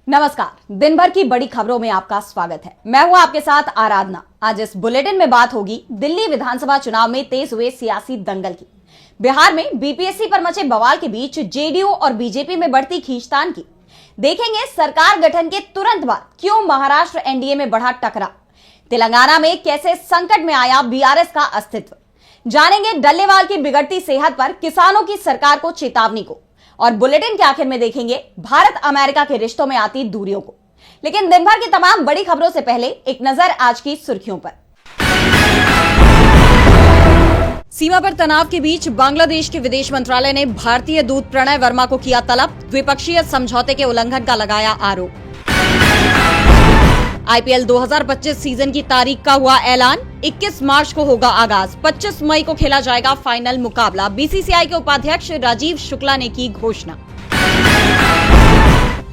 नमस्कार। दिन भर की बड़ी खबरों में आपका स्वागत है। मैं हूं आपके साथ आराधना। आज इस बुलेटिन में बात होगी दिल्ली विधानसभा चुनाव में तेज हुए सियासी दंगल की, बिहार में बीपीएससी पर मचे बवाल के बीच जेडीयू और बीजेपी में बढ़ती खींचतान की, देखेंगे सरकार गठन के तुरंत बाद क्यों महाराष्ट्र एनडीए में बढ़ा टकराव, तेलंगाना में कैसे संकट में आया बीआरएस का अस्तित्व, जानेंगे डल्लेवाल की बिगड़ती सेहत पर किसानों की सरकार को चेतावनी को, और बुलेटिन के आखिर में देखेंगे भारत अमेरिका के रिश्तों में आती दूरियों को। लेकिन दिन भर की तमाम बड़ी खबरों से पहले एक नजर आज की सुर्खियों पर। सीमा पर तनाव के बीच बांग्लादेश के विदेश मंत्रालय ने भारतीय दूत प्रणय वर्मा को किया तलब, द्विपक्षीय समझौते के उल्लंघन का लगाया आरोप। आईपीएल 2025 सीजन की तारीख का हुआ ऐलान, 21 मार्च को होगा आगाज, 25 मई को खेला जाएगा फाइनल मुकाबला, बीसीसीआई के उपाध्यक्ष राजीव शुक्ला ने की घोषणा।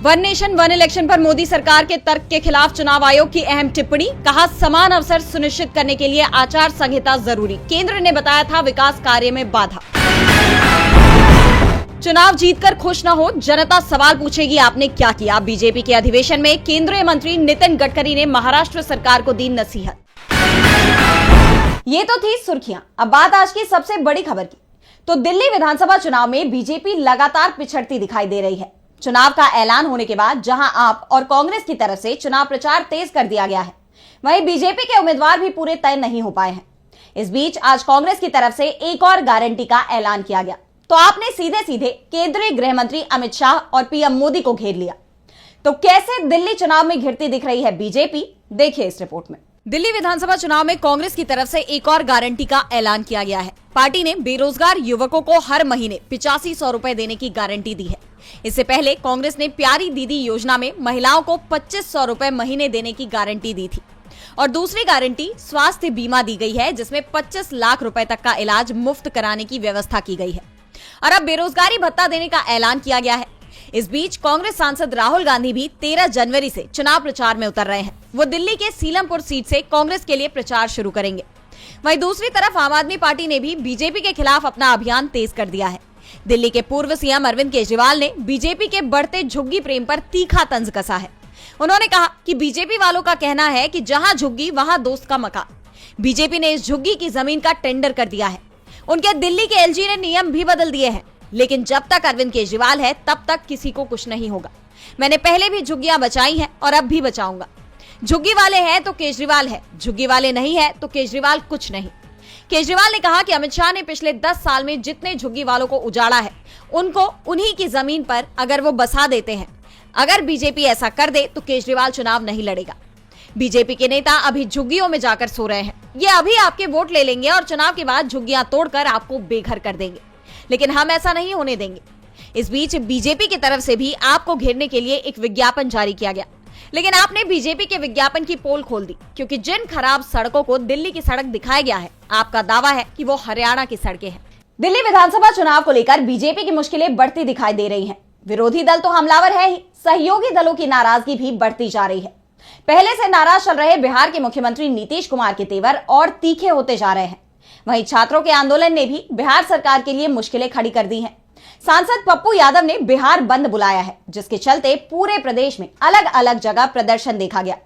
वन नेशन वन इलेक्शन पर मोदी सरकार के तर्क के खिलाफ चुनाव आयोग की अहम टिप्पणी, कहा समान अवसर सुनिश्चित करने के लिए आचार संहिता जरूरी, केंद्र ने बताया था विकास कार्य में बाधा। चुनाव जीतकर खुश न हो, जनता सवाल पूछेगी आपने क्या किया, बीजेपी के अधिवेशन में केंद्रीय मंत्री नितिन गडकरी ने महाराष्ट्र सरकार को दी नसीहत। ये तो थी सुर्खियां। अब बात आज की सबसे बड़ी खबर की। तो दिल्ली विधानसभा चुनाव में बीजेपी लगातार पिछड़ती दिखाई दे रही है। चुनाव का ऐलान होने के बाद जहां आप और कांग्रेस की तरफ से चुनाव प्रचार तेज कर दिया गया है, वहीं बीजेपी के उम्मीदवार भी पूरे तय नहीं हो पाए हैं। इस बीच आज कांग्रेस की तरफ से एक और गारंटी का ऐलान किया गया, तो आपने सीधे सीधे केंद्रीय गृह मंत्री अमित शाह और पीएम मोदी को घेर लिया। तो कैसे दिल्ली चुनाव में घिरती दिख रही है बीजेपी, देखिए इस रिपोर्ट में। दिल्ली विधानसभा चुनाव में कांग्रेस की तरफ से एक और गारंटी का ऐलान किया गया है। पार्टी ने बेरोजगार युवकों को हर महीने 8500 रुपए देने की गारंटी दी है। इससे पहले कांग्रेस ने प्यारी दीदी योजना में महिलाओं को 2500 रुपए महीने देने की गारंटी दी थी, और दूसरी गारंटी स्वास्थ्य बीमा दी गई है, जिसमें 25 लाख रुपए तक का इलाज मुफ्त कराने की व्यवस्था की गई है, और अब बेरोजगारी भत्ता देने का ऐलान किया गया है। इस बीच कांग्रेस सांसद राहुल गांधी भी 13 जनवरी से चुनाव प्रचार में उतर रहे हैं। वो दिल्ली के सीलमपुर सीट से कांग्रेस के लिए प्रचार शुरू करेंगे। वहीं दूसरी तरफ आम आदमी पार्टी ने भी बीजेपी के खिलाफ अपना अभियान तेज कर दिया है। दिल्ली के पूर्व सीएम अरविंद केजरीवाल ने बीजेपी के बढ़ते झुग्गी प्रेम पर तीखा तंज कसा है। उन्होंने कहा कि बीजेपी वालों का कहना है कि जहां झुग्गी वहां दोस्त का मकान। बीजेपी ने इस झुग्गी की जमीन का टेंडर कर दिया है। उनके दिल्ली के एलजी ने नियम भी बदल दिए हैं, लेकिन जब तक अरविंद केजरीवाल है तब तक किसी को कुछ नहीं होगा। मैंने पहले भी झुग्गियां बचाई हैं और अब भी बचाऊंगा। झुग्गी वाले हैं तो केजरीवाल है, झुग्गी वाले नहीं है तो केजरीवाल कुछ नहीं। केजरीवाल ने कहा कि अमित शाह ने पिछले 10 साल में जितने झुग्गी वालों को उजाड़ा है, उनको उन्हीं की जमीन पर अगर वो बसा देते हैं। अगर बीजेपी ऐसा कर दे तो केजरीवाल चुनाव नहीं लड़ेगा। बीजेपी के नेता अभी झुग्गियों में जाकर सो रहे हैं। ये अभी आपके वोट ले लेंगे और चुनाव के बाद झुग्गियां तोड़कर आपको बेघर कर देंगे, लेकिन हम ऐसा नहीं होने देंगे। इस बीच बीजेपी की तरफ से भी आपको घेरने के लिए एक विज्ञापन जारी किया गया, लेकिन आपने बीजेपी के विज्ञापन की पोल खोल दी, क्योंकि जिन खराब सड़कों को दिल्ली की सड़क दिखाया गया है, आपका दावा है कि वो हरियाणा की सड़कें हैं। दिल्ली विधानसभा चुनाव को लेकर बीजेपी की मुश्किलें बढ़ती दिखाई दे रही हैं। विरोधी दल तो हमलावर है ही, सहयोगी दलों की नाराजगी भी बढ़ती जा रही है। पहले से नाराज चल रहे बिहार के मुख्यमंत्री नीतीश कुमार के तेवर और तीखे होते जा रहे हैं। वहीं छात्रों के आंदोलन ने भी बिहार सरकार के लिए मुश्किलें खड़ी कर दी हैं। सांसद पप्पू यादव ने बिहार बंद बुलाया है, जिसके चलते पूरे प्रदेश में अलग अलग जगह प्रदर्शन देखा गया।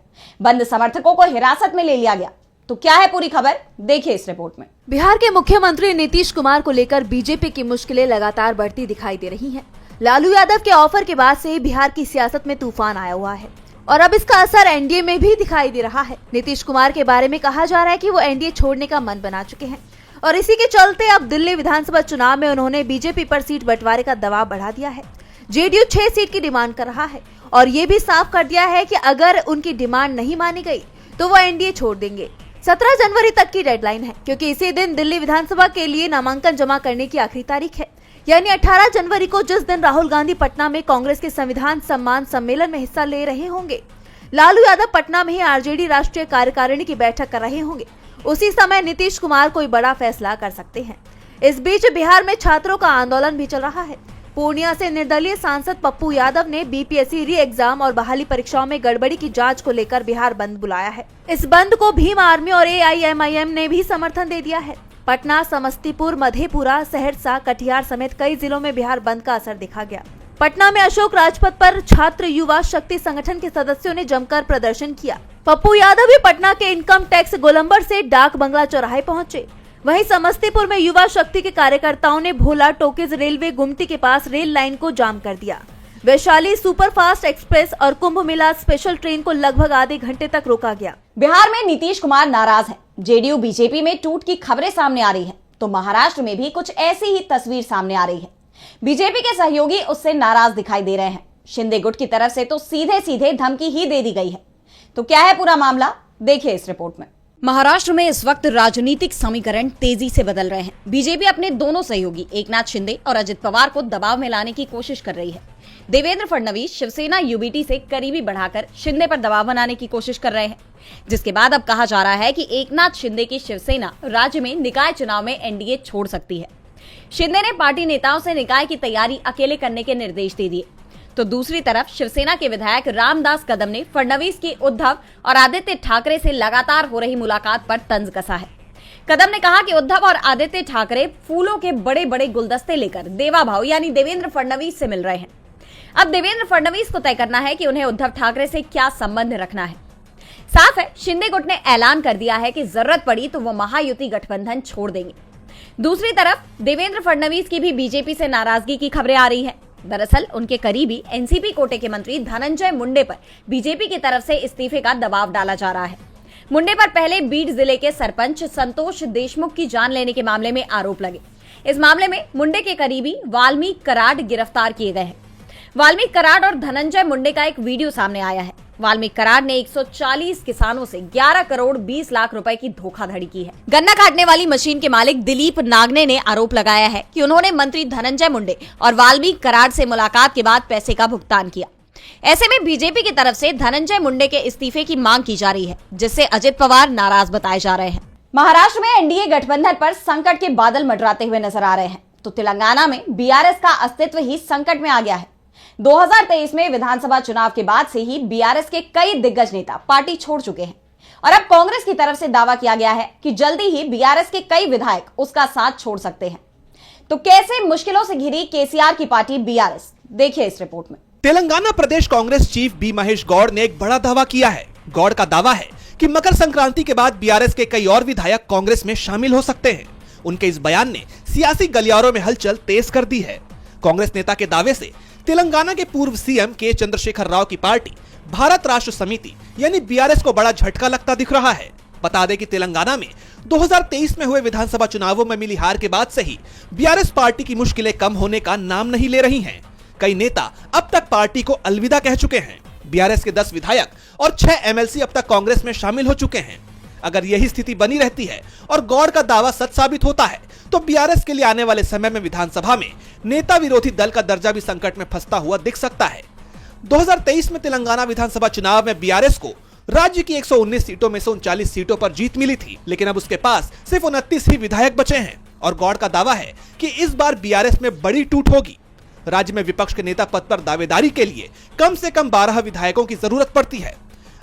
बंद समर्थकों को हिरासत में ले लिया गया। तो क्या है पूरी खबर, देखिए इस रिपोर्ट में। बिहार के मुख्यमंत्री नीतीश कुमार को लेकर बीजेपी की मुश्किलें लगातार बढ़ती दिखाई दे रही हैं। लालू यादव के ऑफर के बाद से बिहार की सियासत में तूफान आया हुआ है, और अब इसका असर एनडीए में भी दिखाई दे रहा है। नीतीश कुमार के बारे में कहा जा रहा है कि वो एनडीए छोड़ने का मन बना चुके हैं, और इसी के चलते अब दिल्ली विधानसभा चुनाव में उन्होंने बीजेपी पर सीट बंटवारे का दबाव बढ़ा दिया है। जेडीयू 6 सीट की डिमांड कर रहा है, और ये भी साफ कर दिया है कि अगर उनकी डिमांड नहीं मानी गई तो वो एनडीए छोड़ देंगे। 17 जनवरी तक की डेडलाइन है, क्योंकि इसी दिन दिल्ली विधानसभा के लिए नामांकन जमा करने की आखिरी तारीख है, यानी 18 जनवरी को, जिस दिन राहुल गांधी पटना में कांग्रेस के संविधान सम्मान सम्मेलन में हिस्सा ले रहे होंगे। लालू यादव पटना में ही आरजेडी राष्ट्रीय कार्यकारिणी की बैठक कर रहे होंगे। उसी समय नीतीश कुमार कोई बड़ा फैसला कर सकते हैं। इस बीच बिहार में छात्रों का आंदोलन भी चल रहा है। पूर्णिया से निर्दलीय सांसद पप्पू यादव ने बीपीएससी री एग्जाम और बहाली परीक्षाओं में गड़बड़ी की जांच को लेकर बिहार बंद बुलाया है। इस बंद को भीम आर्मी और एआईएमआईएम ने भी समर्थन दे दिया है। पटना, समस्तीपुर, मधेपुरा, सहरसा, कटिहार समेत कई जिलों में बिहार बंद का असर देखा गया। पटना में अशोक राजपथ पर छात्र युवा शक्ति संगठन के सदस्यों ने जमकर प्रदर्शन किया। पप्पू यादव भी पटना के इनकम टैक्स गोलंबर से डाक बंगला चौराहे पहुंचे। वहीं समस्तीपुर में युवा शक्ति के कार्यकर्ताओं ने भोला टोकेज रेलवे गुमटी के पास रेल लाइन को जाम कर दिया। वैशाली सुपरफास्ट एक्सप्रेस और कुंभ मेला स्पेशल ट्रेन को लगभग आधे घंटे तक रोका गया। बिहार में नीतीश कुमार नाराज हैं। जेडीयू बीजेपी में टूट की खबरें सामने आ रही हैं, तो महाराष्ट्र में भी कुछ ऐसी ही तस्वीर सामने आ रही है। बीजेपी के सहयोगी उससे नाराज दिखाई दे रहे हैं। शिंदे गुट की तरफ से तो सीधे सीधे धमकी ही दे दी गई है। तो क्या है पूरा मामला, देखिए इस रिपोर्ट में। महाराष्ट्र में इस वक्त राजनीतिक समीकरण तेजी से बदल रहे हैं। बीजेपी अपने दोनों सहयोगी एकनाथ शिंदे और अजित पवार को दबाव में लाने की कोशिश कर रही है। देवेंद्र फडणवीस शिवसेना यूबीटी से करीबी बढ़ाकर शिंदे पर दबाव बनाने की कोशिश कर रहे हैं, जिसके बाद अब कहा जा रहा है कि एकनाथ शिंदे की शिवसेना राज्य में निकाय चुनाव में एनडीए छोड़ सकती है। शिंदे ने पार्टी नेताओं से निकाय की तैयारी अकेले करने के निर्देश दे दिए, तो दूसरी तरफ शिवसेना के विधायक रामदास कदम ने फडणवीस की उद्धव और आदित्य ठाकरे से लगातार हो रही मुलाकात पर तंज कसा है। कदम ने कहा कि उद्धव और आदित्य ठाकरे फूलों के बड़े बड़े गुलदस्ते लेकर देवा भाऊ यानी देवेंद्र फडणवीस से मिल रहे हैं। अब देवेंद्र फडणवीस को तय करना है कि उन्हें उद्धव ठाकरे से क्या संबंध रखना है। साफ है, शिंदे गुट ने ऐलान कर दिया है कि जरूरत पड़ी तो वो महायुति गठबंधन छोड़ देंगे। दूसरी तरफ देवेंद्र फडणवीस की भी बीजेपी से नाराजगी की खबरें आ रही हैं। दरअसल उनके करीबी एनसीपी कोटे के मंत्री धनंजय मुंडे पर बीजेपी की तरफ से इस्तीफे का दबाव डाला जा रहा है। मुंडे पर पहले बीड जिले के सरपंच संतोष देशमुख की जान लेने के मामले में आरोप लगे। इस मामले में मुंडे के करीबी वाल्मीकि कराड गिरफ्तार किए गए हैं। वाल्मीकि कराड और धनंजय मुंडे का एक वीडियो सामने आया है। वाल्मीकि कराड ने 140 किसानों से 11 करोड़ 20 लाख रुपए की धोखाधड़ी की है। गन्ना काटने वाली मशीन के मालिक दिलीप नागने ने आरोप लगाया है कि उन्होंने मंत्री धनंजय मुंडे और वाल्मीकि कराड से मुलाकात के बाद पैसे का भुगतान किया। ऐसे में बीजेपी की तरफ से धनंजय मुंडे के इस्तीफे की मांग की जा रही है, जिससे अजित पवार नाराज बताए जा रहे हैं। महाराष्ट्र में एनडीए गठबंधन पर संकट के बादल मंडराते हुए नजर आ रहे हैं, तो तेलंगाना में बीआरएस का अस्तित्व ही संकट में आ गया है। 2023 में विधानसभा चुनाव के बाद से ही बीआरएस के कई दिग्गज नेता पार्टी छोड़ चुके हैं और अब कांग्रेस की तरफ से दावा किया गया है कि जल्दी ही बीआरएस के कई विधायक उसका साथ छोड़ सकते हैं। तो कैसे मुश्किलों से घिरी केसीआर की पार्टी बीआरएस, देखिए इस रिपोर्ट में। तेलंगाना प्रदेश कांग्रेस चीफ बी महेश गौड़ ने एक बड़ा दावा किया है। गौड़ का दावा है कि मकर संक्रांति के बाद बीआरएस के कई और विधायक कांग्रेस में शामिल हो सकते हैं। उनके इस बयान ने सियासी गलियारों में हलचल तेज कर दी है। कांग्रेस नेता के दावे से तेलंगाना के पूर्व सीएम के चंद्रशेखर राव की पार्टी भारत राष्ट्र समिति यानी बीआरएस को बड़ा झटका लगता दिख रहा है। बता दें कि तेलंगाना में 2023 में हुए विधानसभा चुनावों में मिली हार के बाद से ही बीआरएस पार्टी की मुश्किलें कम होने का नाम नहीं ले रही हैं। कई नेता अब तक पार्टी को अलविदा कह चुके हैं। बीआरएस के 10 विधायक और 6 एमएलसी अब तक कांग्रेस में शामिल हो चुके हैं। अगर यही स्थिति बनी रहती है और गौड़ का दावा सच साबित होता है तो बीआरएस के लिए आने वाले समय में विधानसभा में नेता विरोधी दल का दर्जा भी संकट में फंसता हुआ दिख सकता है। 2023 में तेलंगाना विधानसभा चुनाव में बीआरएस को राज्य की 119 सीटों में से 39 सीटों पर जीत मिली थी, लेकिन अब उसके पास सिर्फ 29 ही विधायक बचे हैं और गौड़ का दावा है कि इस बार बीआरएस में बड़ी टूट होगी। राज्य में विपक्ष के नेता पद पर दावेदारी के लिए कम से कम 12 विधायकों की जरूरत पड़ती है।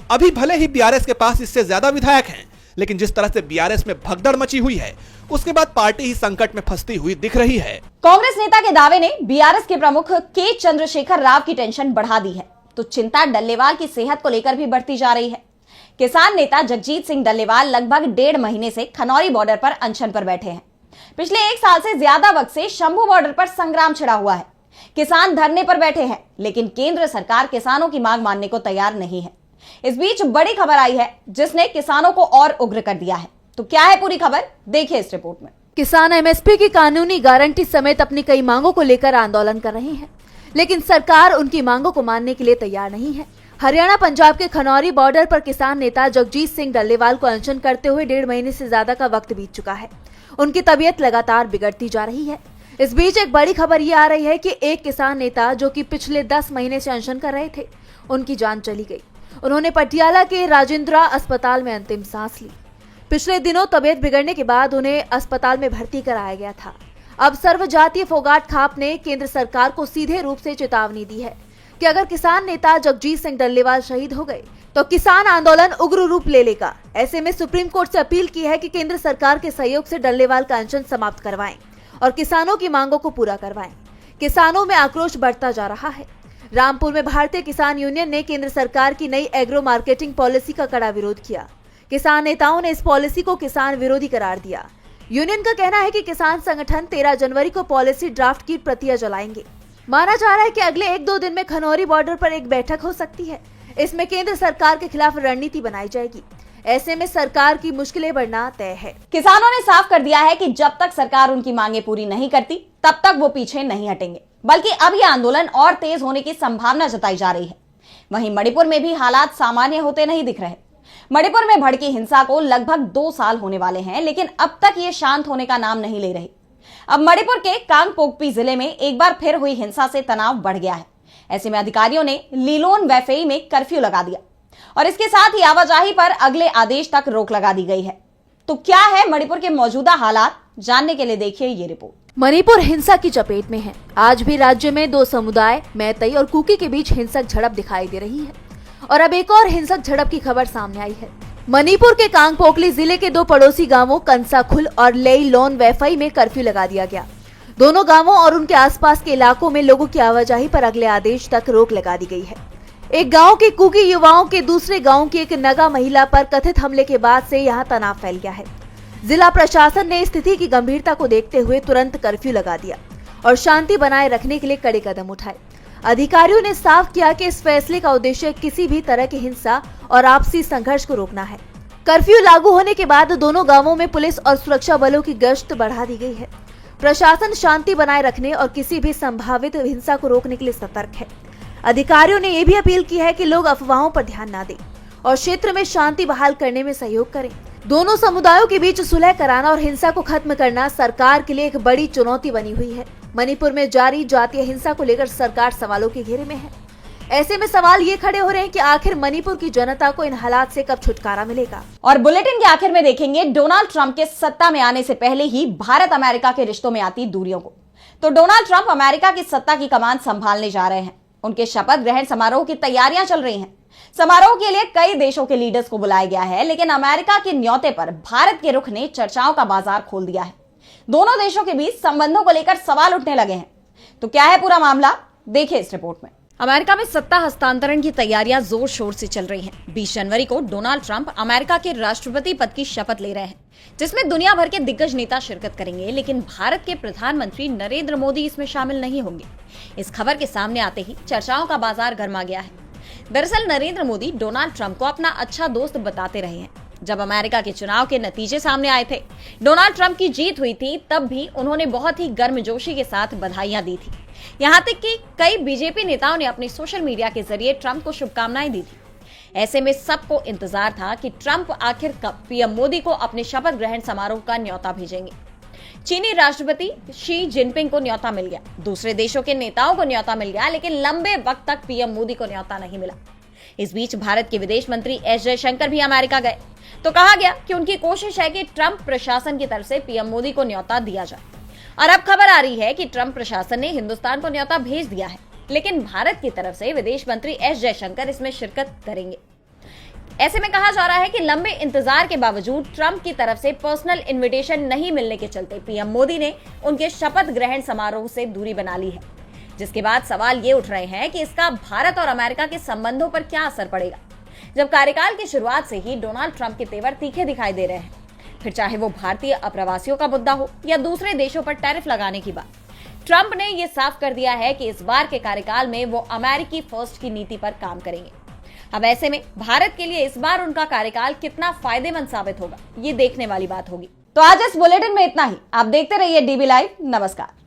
अभी भले ही बीआरएस के पास इससे ज्यादा विधायक हैं, लेकिन जिस तरह से बीआरएस में भगदड़ मची हुई है उसके बाद पार्टी ही संकट में फंसती हुई दिख रही है। कांग्रेस नेता के दावे ने बीआरएस के प्रमुख के चंद्रशेखर राव की टेंशन बढ़ा दी है, तो चिंता डल्लेवाल की सेहत को लेकर भी बढ़ती जा रही है। किसान नेता जगजीत सिंह डल्लेवाल लगभग 1.5 महीने से खनौरी बॉर्डर पर अनशन पर बैठे हैं। पिछले 1 साल से ज्यादा वक्त से शंभू बॉर्डर पर संग्राम छिड़ा हुआ है। किसान धरने पर बैठे हैं, लेकिन केंद्र सरकार किसानों की मांग मानने को तैयार नहीं है। इस बीच बड़ी खबर आई है जिसने किसानों को और उग्र कर दिया है। तो क्या है पूरी खबर, देखिए इस रिपोर्ट में। किसान एमएसपी की कानूनी गारंटी समेत अपनी कई मांगों को लेकर आंदोलन कर रहे हैं, लेकिन सरकार उनकी मांगों को मानने के लिए तैयार नहीं है। हरियाणा पंजाब के खनौरी बॉर्डर पर किसान नेता जगजीत सिंह डल्लेवाल को अनशन करते हुए 1.5 महीने से ज्यादा का वक्त बीत चुका है। उनकी तबीयत लगातार बिगड़ती जा रही है। इस बीच एक बड़ी खबर ये आ रही है कि एक किसान नेता जो कि पिछले 10 महीने से अनशन कर रहे थे, उनकी जान चली गई। उन्होंने पटियाला के राजेंद्रा अस्पताल में अंतिम सांस ली। पिछले दिनों तबीयत बिगड़ने के बाद उन्हें अस्पताल में भर्ती कराया गया था। अब सर्वजातीय फोगाट खाप ने केंद्र सरकार को सीधे रूप से चेतावनी दी है कि अगर किसान नेता जगजीत सिंह डल्लेवाल शहीद हो गए तो किसान आंदोलन उग्र रूप ले लेगा। ऐसे में सुप्रीम कोर्ट से अपील की है कि केंद्र सरकार के सहयोग से डल्लेवाल का अनशन समाप्त करवाएं और किसानों की मांगों को पूरा करवाएं। किसानों में आक्रोश बढ़ता जा रहा है। रामपुर में भारतीय किसान यूनियन ने केंद्र सरकार की नई एग्रो मार्केटिंग पॉलिसी का कड़ा विरोध किया। किसान नेताओं ने इस पॉलिसी को किसान विरोधी करार दिया। यूनियन का कहना है कि किसान संगठन 13 जनवरी को पॉलिसी ड्राफ्ट की प्रतियां जलाएंगे। माना जा रहा है कि अगले 1-2 दिन में खनौरी बॉर्डर पर एक बैठक हो सकती है। इसमें केंद्र सरकार के खिलाफ रणनीति बनाई जाएगी। ऐसे में सरकार की मुश्किलें बढ़ना तय है। किसानों ने साफ कर दिया है कि जब तक सरकार उनकी मांगे पूरी नहीं करती तब तक वो पीछे नहीं हटेंगे, बल्कि अब यह आंदोलन और तेज होने की संभावना जताई जा रही है। वहीं मणिपुर में भी हालात सामान्य होते नहीं दिख रहे। मणिपुर में भड़की हिंसा को लगभग 2 साल होने वाले हैं, लेकिन अब तक ये शांत होने का नाम नहीं ले रही। अब मणिपुर के कांगपोकपी जिले में एक बार फिर हुई हिंसा से तनाव बढ़ गया है। ऐसे में अधिकारियों ने लीलोन वैफेई में कर्फ्यू लगा दिया और इसके साथ ही आवाजाही पर अगले आदेश तक रोक लगा दी गई है। तो क्या है मणिपुर के मौजूदा हालात, जानने के लिए देखिए ये रिपोर्ट। मणिपुर हिंसा की चपेट में है। आज भी राज्य में 2 समुदाय मैतई और कुकी के बीच हिंसक झड़प दिखाई दे रही है और अब एक और हिंसक झड़प की खबर सामने आई है। मणिपुर के कांगपोकली जिले के 2 पड़ोसी गांवों कंसाखुल और लेईलोन वैफई में कर्फ्यू लगा दिया गया। दोनों गांवों और उनके आसपास के इलाकों में लोगों की आवाजाही पर अगले आदेश तक रोक लगा दी गई है। एक गांव के कुकी युवाओं के दूसरे गांव की एक नगा महिला पर कथित हमले के बाद से यहां तनाव फैल गया है। जिला प्रशासन ने स्थिति की गंभीरता को देखते हुए तुरंत कर्फ्यू लगा दिया और शांति बनाए रखने के लिए कड़े कदम उठाए। अधिकारियों ने साफ किया कि इस फैसले का उद्देश्य किसी भी तरह की हिंसा और आपसी संघर्ष को रोकना है। कर्फ्यू लागू होने के बाद दोनों गांवों में पुलिस और सुरक्षा बलों की गश्त बढ़ा दी गई है। प्रशासन शांति बनाए रखने और किसी भी संभावित हिंसा को रोकने के लिए सतर्क है। अधिकारियों ने यह भी अपील की है कि लोग अफवाहों पर ध्यान न दें और क्षेत्र में शांति बहाल करने में सहयोग करें। दोनों समुदायों के बीच सुलह कराना और हिंसा को खत्म करना सरकार के लिए एक बड़ी चुनौती बनी हुई है। मणिपुर में जारी जातीय हिंसा को लेकर सरकार सवालों के घेरे में है। ऐसे में सवाल ये खड़े हो रहे हैं कि आखिर मणिपुर की जनता को इन हालात से कब छुटकारा मिलेगा। और बुलेटिन के आखिर में देखेंगे डोनाल्ड ट्रंप के सत्ता में आने से पहले ही भारत अमेरिका के रिश्तों में आती दूरियों को। तो डोनाल्ड ट्रंप अमेरिका की सत्ता की कमान संभालने जा रहे हैं। उनके शपथ ग्रहण समारोह की तैयारियां चल रही हैं। समारोह के लिए कई देशों के लीडर्स को बुलाया गया है, लेकिन अमेरिका के न्योते पर भारत के रुख ने चर्चाओं का बाजार खोल दिया है। दोनों देशों के बीच संबंधों को लेकर सवाल उठने लगे हैं। तो क्या है पूरा मामला, देखिए इस रिपोर्ट में। अमेरिका में सत्ता हस्तांतरण की तैयारियां जोर शोर से चल रही हैं। 20 जनवरी को डोनाल्ड ट्रंप अमेरिका के राष्ट्रपति पद की शपथ ले रहे हैं, जिसमें दुनिया भर के दिग्गज नेता शिरकत करेंगे, लेकिन भारत के प्रधानमंत्री नरेंद्र मोदी इसमें शामिल नहीं होंगे। इस खबर के सामने आते ही चर्चाओं का बाजार गर्मा गया है। दरअसल नरेंद्र मोदी डोनाल्ड ट्रंप को अपना अच्छा दोस्त बताते रहे हैं। जब अमेरिका के चुनाव के नतीजे सामने आए थे, डोनाल्ड ट्रंप की जीत हुई थी, तब भी उन्होंने बहुत ही गर्मजोशी के साथ बधाइयां दी थी। यहां तक कि कई बीजेपी नेताओं ने अपने सोशल मीडिया के जरिए ट्रंप को शुभकामनाएं दी थी। ऐसे में सबको इंतजार था कि ट्रंप आखिर कब पीएम मोदी को अपने शपथ ग्रहण समारोह का न्योता भेजेंगे। चीनी राष्ट्रपति शी जिनपिंग को न्योता मिल गया, दूसरे देशों के नेताओं को न्योता मिल गया, लेकिन लंबे वक्त तक पीएम मोदी को न्योता नहीं मिला। इस बीच भारत के विदेश मंत्री एस जयशंकर भी अमेरिका गए, तो कहा गया कि उनकी कोशिश है कि ट्रंप प्रशासन की तरफ से पीएम मोदी को न्योता दिया जाए। और अब खबर आ रही है कि ट्रंप प्रशासन ने हिंदुस्तान को न्योता भेज दिया है, लेकिन भारत की तरफ से विदेश मंत्री एस जयशंकर इसमें शिरकत करेंगे। ऐसे में कहा जा रहा है कि लंबे इंतजार के बावजूद ट्रंप की तरफ से पर्सनल इनविटेशन नहीं मिलने के चलते पीएम मोदी ने उनके शपथ ग्रहण समारोह से दूरी बना ली है, जिसके बाद सवाल ये उठ रहे हैं कि इसका भारत और अमेरिका के संबंधों पर क्या असर पड़ेगा। जब कार्यकाल की शुरुआत से ही डोनाल्ड ट्रंप के तेवर तीखे दिखाई दे रहे हैं, फिर चाहे वो भारतीय अप्रवासियों का मुद्दा हो या दूसरे देशों पर टैरिफ लगाने की बात, ट्रंप ने यह साफ कर दिया है कि इस बार के कार्यकाल में वो अमेरिकी फर्स्ट की नीति पर काम करेंगे। अब ऐसे में भारत के लिए इस बार उनका कार्यकाल कितना फायदेमंद साबित होगा, ये देखने वाली बात होगी। तो आज इस बुलेटिन में इतना ही। आप देखते रहिए डीबी लाइव। नमस्कार।